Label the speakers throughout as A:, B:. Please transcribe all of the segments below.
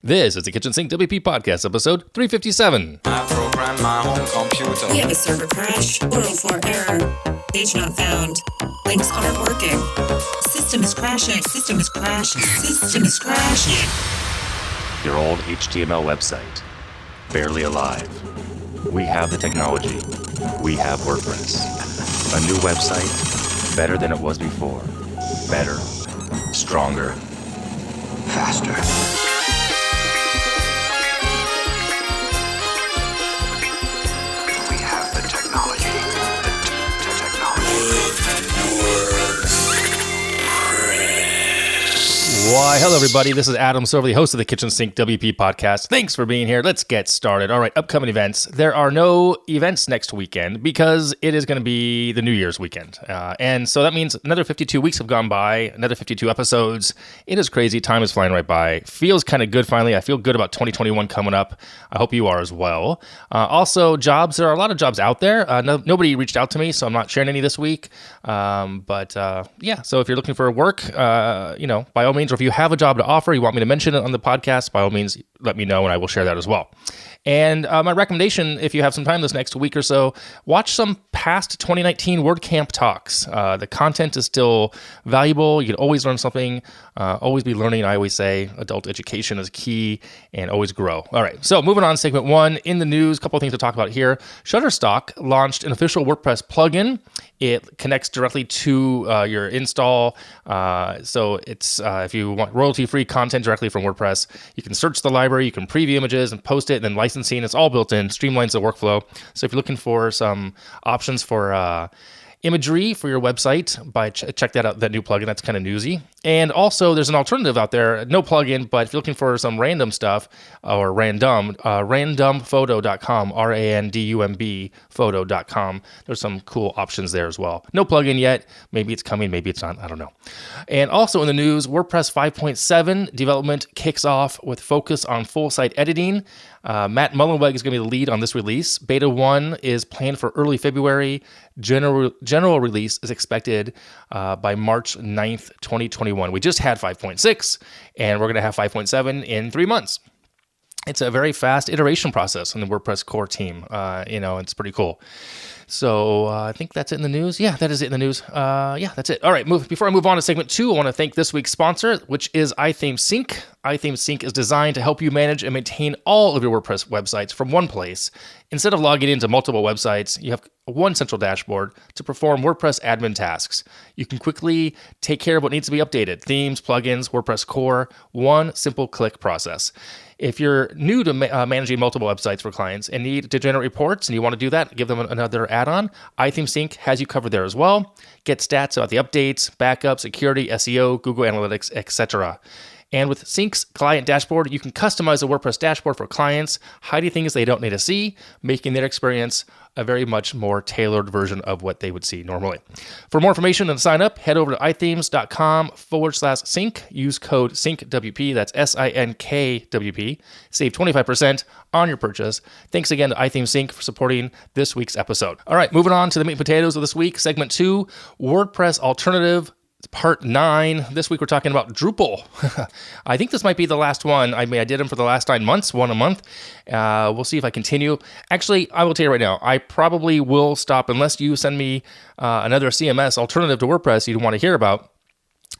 A: This is the Kitchen Sink WP Podcast, episode 357.
B: I program my home computer.
C: We have a server crash, 404 error, page not found, links aren't working, system is crashing, system is crashing, system is crashing.
D: Your old HTML website, barely alive. We have the technology. We have WordPress. A new website, better than it was before. Better, stronger, faster.
A: Why, hello everybody, this is Adam Silver, the host of the Kitchen Sink WP Podcast. Thanks for being here. Let's get started. All right, upcoming events. There are no events next weekend because it is going to be the New Year's weekend. And so that means another 52 weeks have gone by, another 52 episodes. It is crazy. Time is flying right by. Feels kind of good finally. I feel good about 2021 coming up. I hope you are as well. Also, jobs. There are a lot of jobs out there. Nobody reached out to me, so I'm not sharing any this week. Yeah, so if you're looking for work, by all means, or if you have a job to offer, you want me to mention it on the podcast, by all means, let me know and I will share that as well. And my recommendation, if you have some time this next week or so, watch some past 2019 WordCamp Talks. The content is still valuable. You can always learn something, always be learning. I always say adult education is key and always grow. All right, so moving on, segment one. In the news, a couple of things to talk about here. Shutterstock launched an official WordPress plugin. It connects directly to your install. So it's if you want royalty-free content directly from WordPress, you can search the library, you can preview images and post it, and then licensing. It's all built in, streamlines the workflow. So if you're looking for some options for imagery for your website, check that out, that new plugin. That's kind of newsy. And also there's an alternative out there, no plugin, but if you're looking for some random stuff or randomphoto.com, RANDUMB photo.com. There's some cool options there as well. No plugin yet. Maybe it's coming, maybe it's not. I don't know. And also in the news, WordPress 5.7 development kicks off with focus on full site editing. Matt Mullenweg is going to be the lead on this release. Beta 1 is planned for early February. General release is expected by March 9th, 2021. We just had 5.6, and we're going to have 5.7 in 3 months. It's a very fast iteration process on the WordPress core team. It's pretty cool. So I think that's it in the news. Yeah, that is it in the news. That's it. All right, before I move on to segment 2, I want to thank this week's sponsor, which is iThemeSync. iThemeSync is designed to help you manage and maintain all of your WordPress websites from one place. Instead of logging into multiple websites, you have one central dashboard to perform WordPress admin tasks. You can quickly take care of what needs to be updated: themes, plugins, WordPress core, one simple click process. If you're new to managing multiple websites for clients and need to generate reports and you want to do that, give them another add-on, iThemeSync has you covered there as well. Get stats about the updates, backup, security, SEO, Google Analytics, etc. And with Sync's client dashboard, you can customize the WordPress dashboard for clients, hiding things they don't need to see, making their experience a very much more tailored version of what they would see normally. For more information and sign up, head over to ithemes.com/sync. Use code SYNCWP, that's SINKWP. Save 25% on your purchase. Thanks again to iThemeSync for supporting this week's episode. All right, moving on to the meat and potatoes of this week, segment 2, WordPress Alternative. It's part 9. This week we're talking about Drupal. I think this might be the last one. I did them for the last 9 months, one a month. We'll see if I continue. Actually, I will tell you right now, I probably will stop unless you send me another CMS alternative to WordPress you'd want to hear about.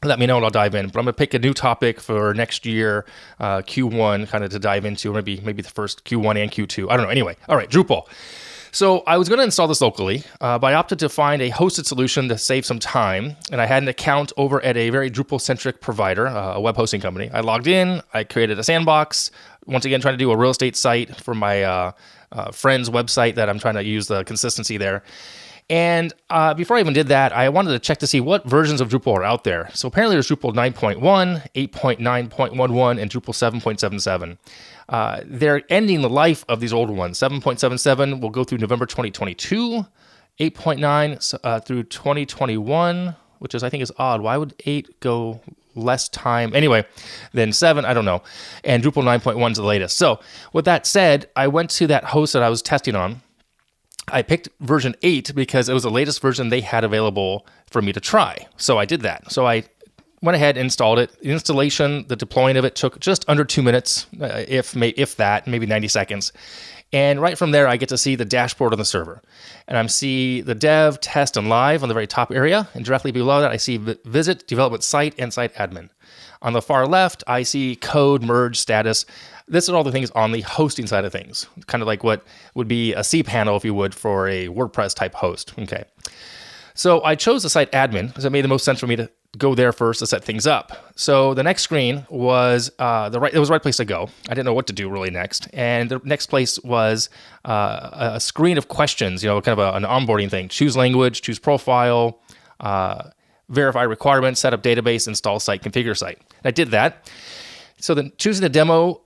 A: Let me know and I'll dive in. But I'm going to pick a new topic for next year, Q1, kind of to dive into, maybe the first Q1 and Q2. I don't know. Anyway, all right, Drupal. So I was going to install this locally, but I opted to find a hosted solution to save some time, and I had an account over at a very Drupal-centric provider, a web hosting company. I logged in, I created a sandbox, once again trying to do a real estate site for my friend's website that I'm trying to use the consistency there. And before I even did that, I wanted to check to see what versions of Drupal are out there. So apparently there's Drupal 9.1, 8.9.11, and Drupal 7.77. They're ending the life of these older ones. 7.77 will go through November 2022, 8.9 through 2021, which I think is odd. Why would 8 go less time? Anyway, then 7, I don't know. And Drupal 9.1 is the latest. So with that said, I went to that host that I was testing on. I picked version 8 because it was the latest version they had available for me to try. So I did that. So I went ahead and installed it. The installation, the deploying of it took just under 2 minutes, if that, maybe 90 seconds. And right from there, I get to see the dashboard on the server. And I see the dev, test, and live on the very top area. And directly below that, I see visit, development site, and site admin. On the far left, I see code, merge, status. This is all the things on the hosting side of things, kind of like what would be a cPanel, if you would, for a WordPress type host. Okay. So I chose the site admin because it made the most sense for me to go there first to set things up. So the next screen was the right place to go. I didn't know what to do really next. And the next place was a screen of questions, kind of an onboarding thing. Choose language, choose profile, verify requirements, set up database, install site, configure site. And I did that. So then choosing the demo,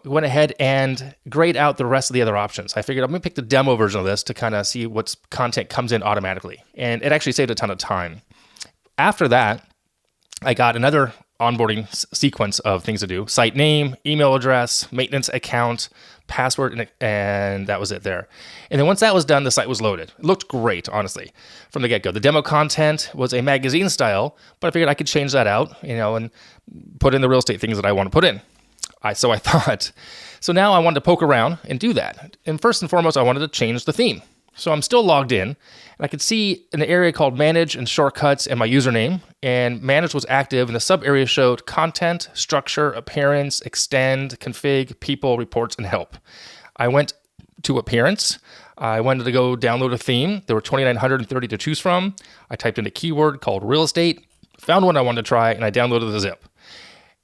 A: went ahead and grayed out the rest of the other options. I figured I'm going to pick the demo version of this to kind of see what content comes in automatically. And it actually saved a ton of time. After that, I got another onboarding sequence of things to do. Site name, email address, maintenance account, password, and that was it there. And then once that was done, the site was loaded. It looked great, honestly, from the get-go. The demo content was a magazine style, but I figured I could change that out, and put in the real estate things that I want to put in. So I thought, so now I wanted to poke around and do that. And first and foremost, I wanted to change the theme. So I'm still logged in, and I could see an area called Manage and Shortcuts and my username, and Manage was active, and the sub area showed Content, Structure, Appearance, Extend, Config, People, Reports, and Help. I went to Appearance. I wanted to go download a theme. There were 2,930 to choose from. I typed in a keyword called Real Estate, found one I wanted to try, and I downloaded the zip.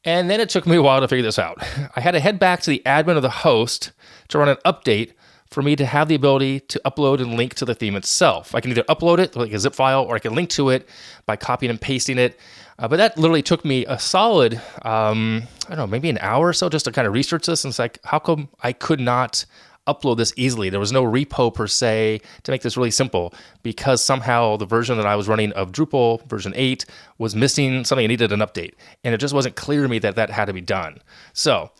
A: And then it took me a while to figure this out. I had to head back to the admin of the host to run an update for me to have the ability to upload and link to the theme itself. I can either upload it like a zip file, or I can link to it by copying and pasting it. But that literally took me a solid, maybe an hour or so just to kind of research this. And it's like, how come I could not upload this easily? There was no repo per se to make this really simple, because somehow the version that I was running of Drupal, version 8, was missing something. It needed an update. And it just wasn't clear to me that had to be done. So,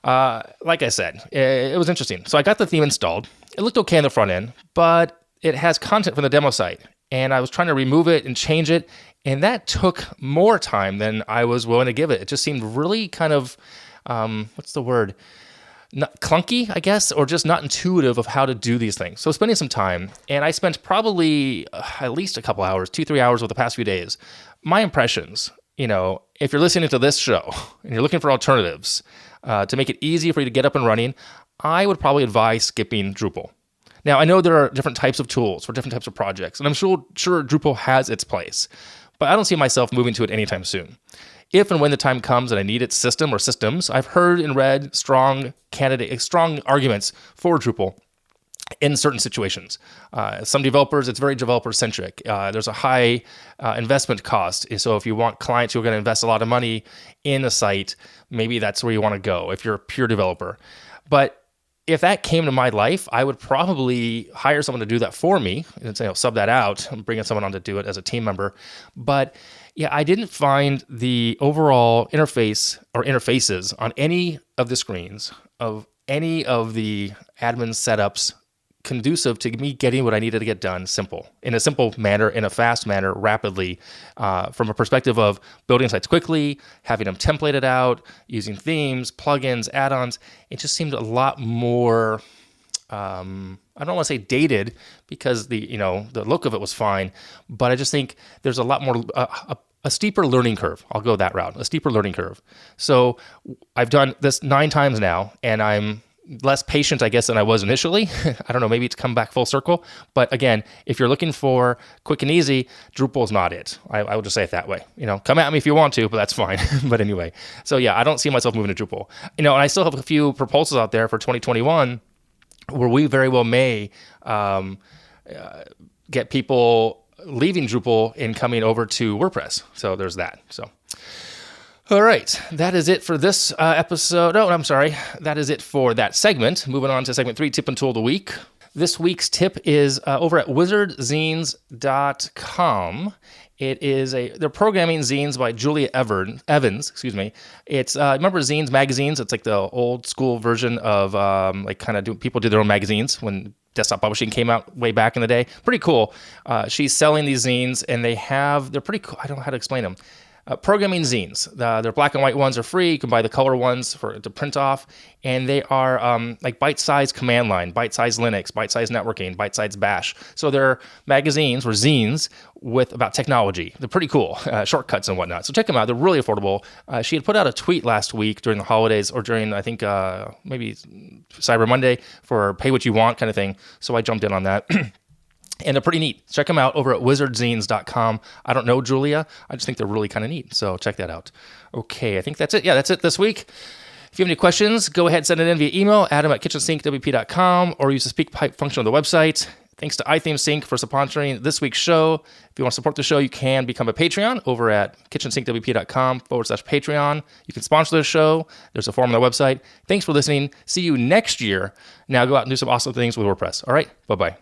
A: like I said, it was interesting. So I got the theme installed. It looked okay on the front end, but it has content from the demo site. And I was trying to remove it and change it. And that took more time than I was willing to give it. It just seemed really kind of, what's the word? Not clunky, I guess, or just not intuitive of how to do these things. So spending some time, and I spent probably at least a couple hours, 2-3 hours over the past few days. My impressions, if you're listening to this show and you're looking for alternatives, to make it easy for you to get up and running, I would probably advise skipping Drupal. Now, I know there are different types of tools for different types of projects, and I'm sure Drupal has its place, but I don't see myself moving to it anytime soon. If and when the time comes and I need its system or systems, I've heard and read strong arguments for Drupal in certain situations. Some developers, it's very developer-centric. There's a high investment cost. So if you want clients who are going to invest a lot of money in a site, maybe that's where you want to go if you're a pure developer. But if that came to my life, I would probably hire someone to do that for me and sub that out and bring someone on to do it as a team member. But yeah, I didn't find the overall interface or interfaces on any of the screens of any of the admin setups conducive to me getting what I needed to get done in a simple manner, in a fast manner, rapidly, from a perspective of building sites quickly, having them templated out, using themes, plugins, add-ons. It just seemed a lot more, I don't want to say dated, because the look of it was fine, but I just think there's a lot more, a steeper learning curve. I'll go that route, a steeper learning curve. So I've done this 9 times now, and I'm less patient, I guess, than I was initially. I don't know, maybe it's come back full circle. But again, if you're looking for quick and easy, Drupal's not it. I will just say it that way. Come at me if you want to, but that's fine. But anyway, so yeah, I don't see myself moving to Drupal. And I still have a few proposals out there for 2021 where we very well may get people leaving Drupal and coming over to WordPress. So there's that. So. All right, that is it for this episode. Oh, I'm sorry. That is it for that segment. Moving on to segment 3, Tip and Tool of the Week. This week's tip is over at wizardzines.com. They're programming zines by Julia Evans. It's, remember zines, magazines? It's like the old school version of people did their own magazines when desktop publishing came out way back in the day. Pretty cool. She's selling these zines, and they're pretty cool. I don't know how to explain them. Programming zines. Their black and white ones are free. You can buy the color ones to print off. And they are like bite-sized command line, bite-sized Linux, bite-sized networking, bite-sized bash. So they're magazines or zines with about technology. They're pretty cool, shortcuts and whatnot. So check them out. They're really affordable. She had put out a tweet last week during the holidays or during, I think, maybe Cyber Monday for pay what you want kind of thing. So I jumped in on that. And they're pretty neat. Check them out over at wizardzines.com. I don't know Julia. I just think they're really kind of neat. So check that out. Okay, I think that's it. Yeah, that's it this week. If you have any questions, go ahead and send it in via email, adam@kitchensinkwp.com, or use the speak pipe function on the website. Thanks to iThemeSync for sponsoring this week's show. If you want to support the show, you can become a Patreon over at kitchensinkwp.com/Patreon. You can sponsor the show. There's a form on the website. Thanks for listening. See you next year. Now go out and do some awesome things with WordPress. All right? Bye-bye.